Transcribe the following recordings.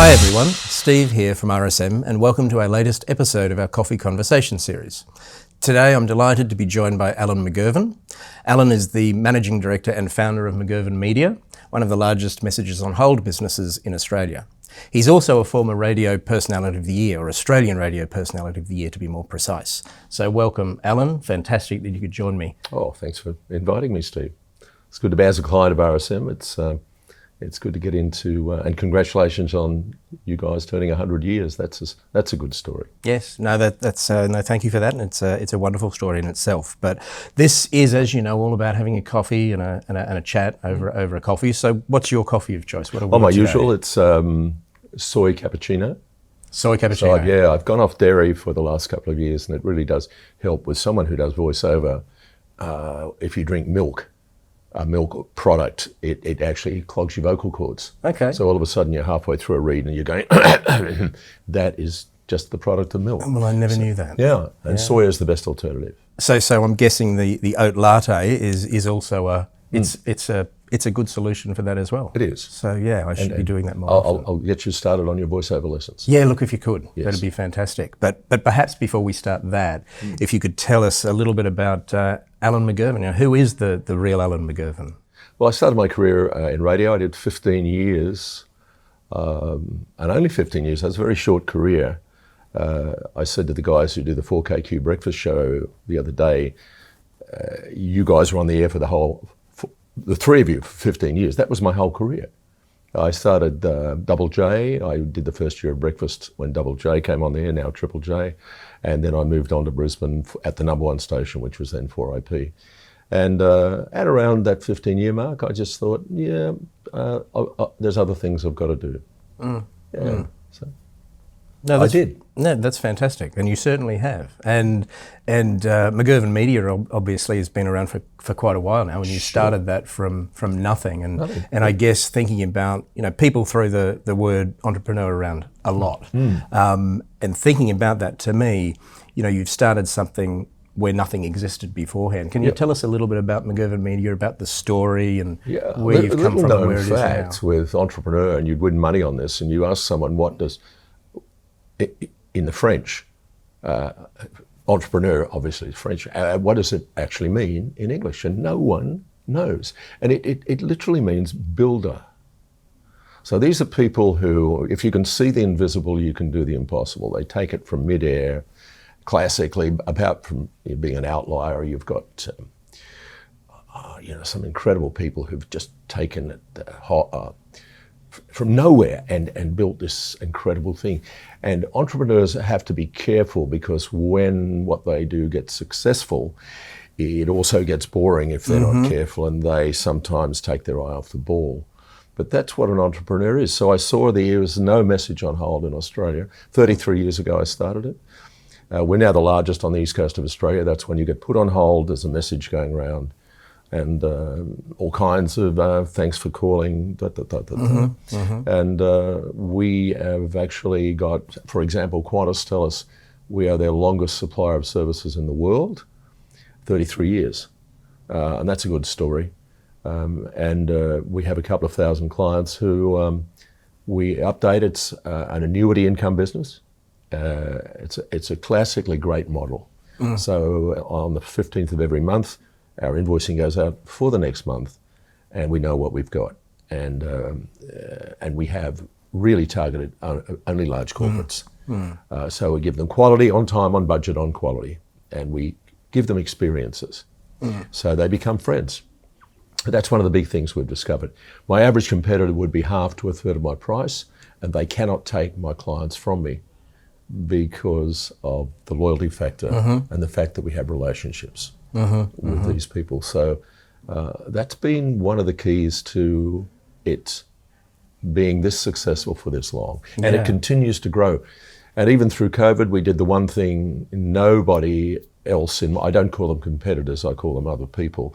Hi everyone, Steve here from RSM and welcome to our latest episode of our Coffee Conversation series. Today I'm delighted to be joined by Alan McGervan. Alan is the Managing Director and founder of McGervan Media, one of the largest messages on hold businesses in Australia. He's also a former Radio Personality of the Year, or Australian Radio Personality of the Year to be more precise. So welcome Alan, fantastic that you could join me. Oh, thanks for inviting me, Steve. It's good to be as a client of RSM. It's good to get into, and congratulations on you guys turning 100 years. That's a good story. Yes, no, thank you for that, and it's a wonderful story in itself. But this is, as you know, all about having a coffee and a chat over a coffee. So, what's your coffee of choice? What are we my today? usual. It's soy cappuccino. Soy cappuccino. So I've gone off dairy for the last couple of years, and it really does help with someone who does voiceover. If you drink milk. A milk product, it actually clogs your vocal cords. Okay. So all of a sudden you're halfway through a read and you're going, that is just the product of milk. Well, I never knew that. Yeah, and soya is the best alternative. So I'm guessing the oat latte is also it's a good solution for that as well. It is. So yeah, I should be doing that more often. I'll get you started on your voiceover lessons. Yeah, look, if you could, yes. That'd be fantastic. But perhaps before we start that, if you could tell us a little bit about Alan McGervan. Now, who is the real Alan McGervan? Well, I started my career in radio. I did 15 years, and only 15 years. That's a very short career. I said to the guys who do the 4KQ breakfast show the other day, you guys were on the air for the three of you for 15 years. That was my whole career. I started Double J. I did the first year of breakfast when Double J came on there, now Triple J. And then I moved on to Brisbane at the number one station, which was then 4IP. And at around that 15-year mark, I just thought, there's other things I've got to do. So No, I did. No, that's fantastic, and you certainly have. And McGervan Media obviously has been around for quite a while now. And you started that from nothing, and I guess thinking about people throw the word entrepreneur around a lot, and thinking about that to me, you've started something where nothing existed beforehand. Can you tell us a little bit about McGervan Media, about the story and where you've come from and where it is now? Fact with entrepreneur, and you'd win money on this, and you ask someone what does in the French, entrepreneur obviously is French, what does it actually mean in English? And no one knows. And it literally means builder. So these are people who, if you can see the invisible, you can do the impossible. They take it from midair. Classically, apart from being an outlier, you've got some incredible people who've just taken it from nowhere and built this incredible thing. And entrepreneurs have to be careful, because when what they do gets successful, it also gets boring if they're not careful, and they sometimes take their eye off the ball. But that's what an entrepreneur is. So I saw there was no message on hold in Australia. 33 years ago I started it. We're now the largest on the east coast of Australia. That's when you get put on hold, there's a message going around. And all kinds of thanks for calling, and we have actually got, for example, Qantas tell us we are their longest supplier of services in the world, 33 years, and that's a good story. And we have a couple of thousand clients who we update. It's an annuity income business. It's a classically great model. So on the 15th of every month, our invoicing goes out for the next month, and we know what we've got. And we have really targeted only large corporates. So we give them quality, on time, on budget, on quality, and we give them experiences. So they become friends. That's one of the big things we've discovered. My average competitor would be half to a third of my price, and they cannot take my clients from me because of the loyalty factor and the fact that we have relationships with these people. So that's been one of the keys to it being this successful for this long. And it continues to grow. And even through COVID, we did the one thing nobody else I don't call them competitors, I call them other people.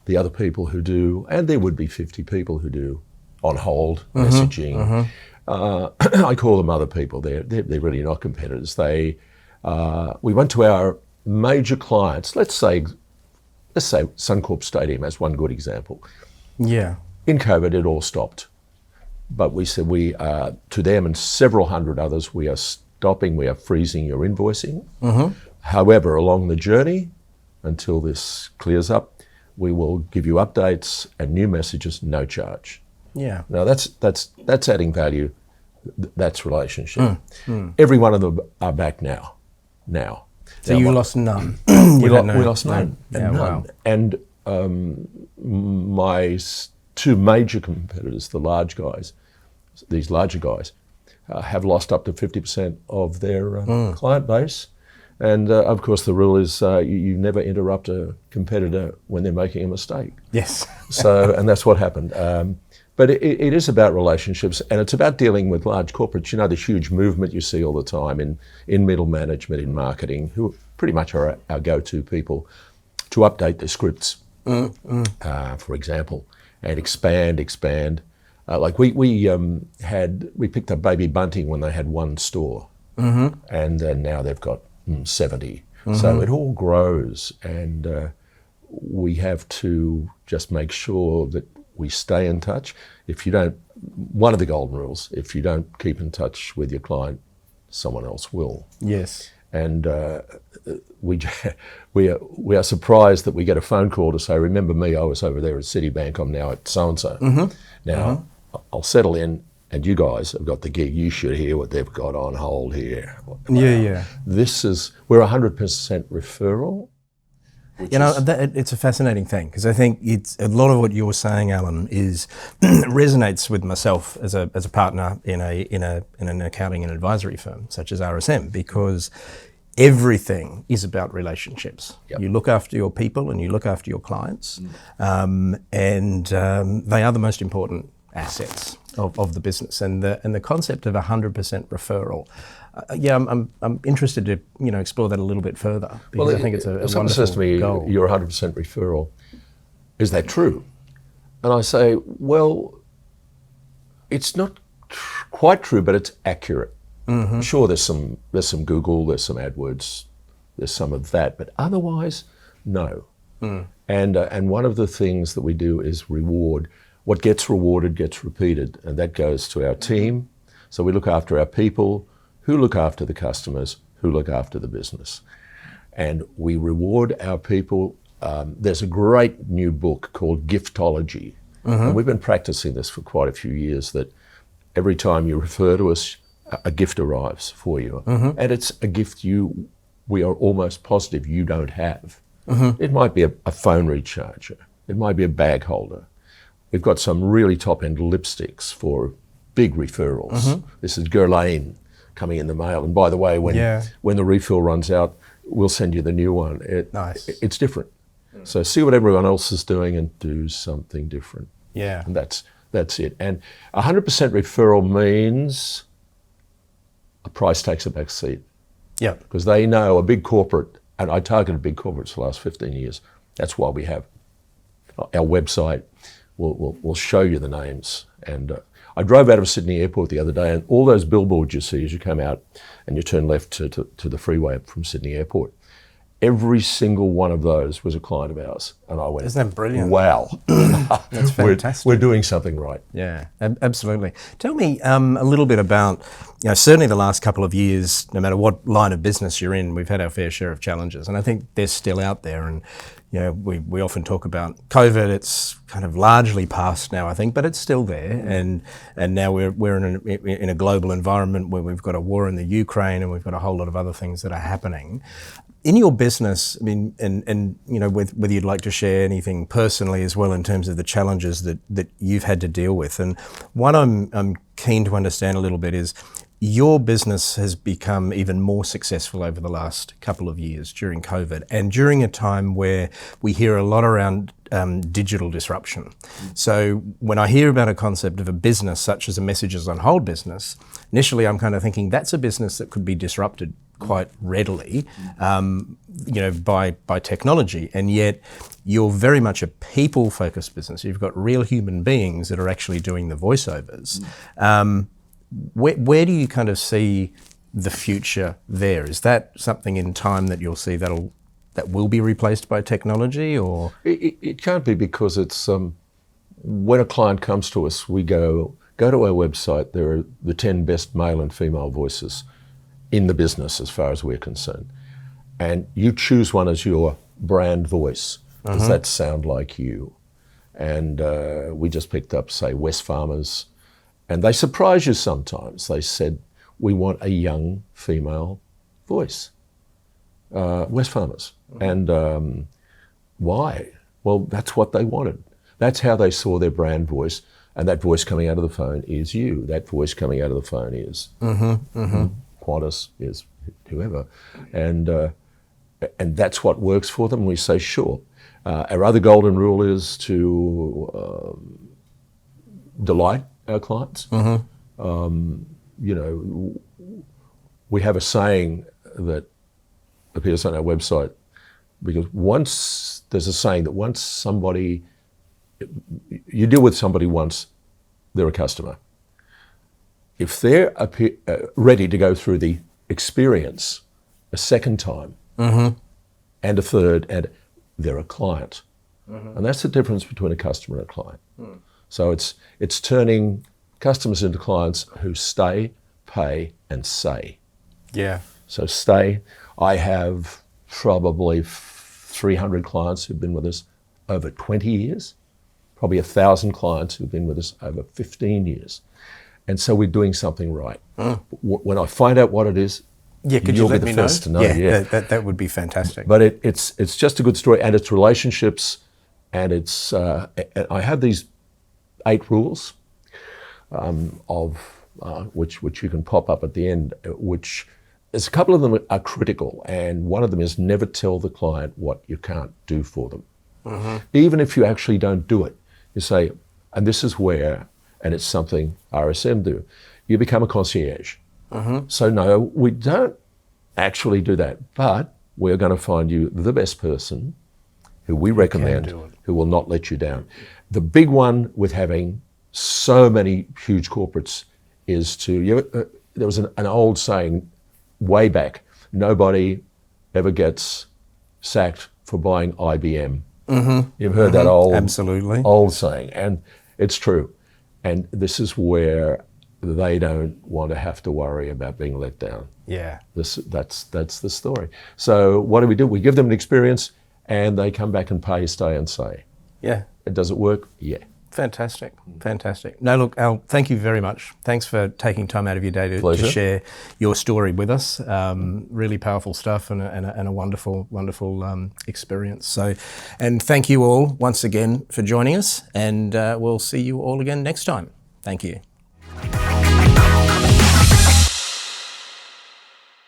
The other people who do, and there would be 50 people who do on hold messaging. I call them other people. They're really not competitors. We went to our major clients, let's say Suncorp Stadium as one good example. Yeah. In COVID, it all stopped. but we said to them and several hundred others, we are stopping, we are freezing your invoicing. However, along the journey, until this clears up, we will give you updates and new messages, no charge. Yeah. Now that's adding value. That's relationship. Every one of them are back now. So you lost none. We lost none. Yeah, None. wow. And my two major competitors, the large guys, these larger guys, have lost up to 50% of their client base. And of course, the rule is you never interrupt a competitor when they're making a mistake. Yes. So, and that's what happened. But it is about relationships, and it's about dealing with large corporates. You know, the huge movement you see all the time in middle management, in marketing, who pretty much are our go-to people to update their scripts, for example, and expand. Like we picked up Baby Bunting when they had one store, and now they've got 70. So it all grows, and we have to just make sure that we stay in touch. If you don't, one of the golden rules, if you don't keep in touch with your client, someone else will. Yes. And we are surprised that we get a phone call to say, remember me, I was over there at Citibank, I'm now at so-and-so. Now, I'll settle in, and you guys have got the gig. You should hear what they've got on hold here. Yeah. We're 100% referral. You know, it's a fascinating thing, because I think it's a lot of what you're saying, Alan, is resonates with myself as a partner in an accounting and advisory firm such as RSM, because everything is about relationships. Yep. You look after your people and you look after your clients, and they are the most important assets of the business. And the concept of 100% referral. I'm interested to explore that a little bit further, because I think it's a wonderful says to me, goal. You're 100% referral. Is that true? And I say, well, it's not quite true, but it's accurate. Sure, there's some Google, there's some AdWords, there's some of that, but otherwise, no. And one of the things that we do is reward. What gets rewarded gets repeated, and that goes to our team. So we look after our people, who look after the customers, who look after the business. And we reward our people. There's a great new book called Giftology. And we've been practicing this for quite a few years, that every time you refer to us, a gift arrives for you. And it's a gift we are almost positive you don't have. It might be a phone recharger. It might be a bag holder. We've got some really top-end lipsticks for big referrals. This is Guerlain coming in the mail. And by the way, when the refill runs out, we'll send you the new one. Nice. It's different. So see what everyone else is doing and do something different. Yeah. And that's it. And 100% referral means a price takes a back seat. Yeah. Because they know a big corporate, and I targeted big corporates for the last 15 years. That's why we have our website. We'll show you the names. And I drove out of Sydney Airport the other day, and all those billboards you see as you come out and you turn left to the freeway from Sydney Airport, every single one of those was a client of ours. And I went, isn't that brilliant? Wow. That's fantastic. We're doing something right. Yeah, absolutely. Tell me a little bit about, certainly the last couple of years, no matter what line of business you're in, we've had our fair share of challenges, and I think they're still out there. And we often talk about COVID. It's kind of largely past now, I think, but it's still there. And now we're in a global environment where we've got a war in the Ukraine, and we've got a whole lot of other things that are happening. In your business, I mean, and whether you'd like to share anything personally as well in terms of the challenges that you've had to deal with. And one I'm keen to understand a little bit is your business has become even more successful over the last couple of years during COVID, and during a time where we hear a lot around digital disruption. So when I hear about a concept of a business such as a messages on hold business, initially I'm kind of thinking that's a business that could be disrupted quite readily, by technology. And yet you're very much a people-focused business. You've got real human beings that are actually doing the voiceovers. Where do you kind of see the future there? Is that something in time that you'll see that will be replaced by technology, or? It can't be, because it's when a client comes to us, we go go to our website. There are the 10 best male and female voices in the business as far as we're concerned. And you choose one as your brand voice. Does that sound like you? And we just picked up, say, Wesfarmers. And they surprise you sometimes. They said, we want a young female voice. Wesfarmers. And why? Well, that's what they wanted. That's how they saw their brand voice. And that voice coming out of the phone is you. That voice coming out of the phone is Qantas, is whoever. And that's what works for them. We say, sure. Our other golden rule is to delight our clients. You know, we have a saying that appears on our website, because there's a saying that once somebody, you deal with somebody once, they're a customer. If they're ready to go through the experience a second time and a third, and they're a client. And that's the difference between a customer and a client. So it's turning customers into clients who stay, pay, and say. Yeah. So stay. I have probably 300 clients who've been with us over 20 years, probably 1,000 clients who've been with us over 15 years. And so we're doing something right. When I find out what it is, could you'll you let be me the first to know. Yeah, that would be fantastic. But it's just a good story, and it's relationships, and it's I have these 8 rules which you can pop up at the end, which there's a couple of them are critical, and one of them is never tell the client what you can't do for them. Even if you actually don't do it, you say, and this is where, and it's something RSM do, you become a concierge. So no, we don't actually do that, but we're going to find you the best person who we recommend, who will not let you down. The big one with having so many huge corporates is there was an old saying way back, nobody ever gets sacked for buying IBM. You've heard that old saying, and it's true. And this is where they don't want to have to worry about being let down. Yeah. That's the story. So what do? We give them an experience, and they come back and pay, stay, and say. Yeah. Does it work? Yeah. Fantastic. No, look, Al, thank you very much. Thanks for taking time out of your day to share your story with us. Really powerful stuff, and a wonderful experience. So, and thank you all once again for joining us, and we'll see you all again next time. Thank you.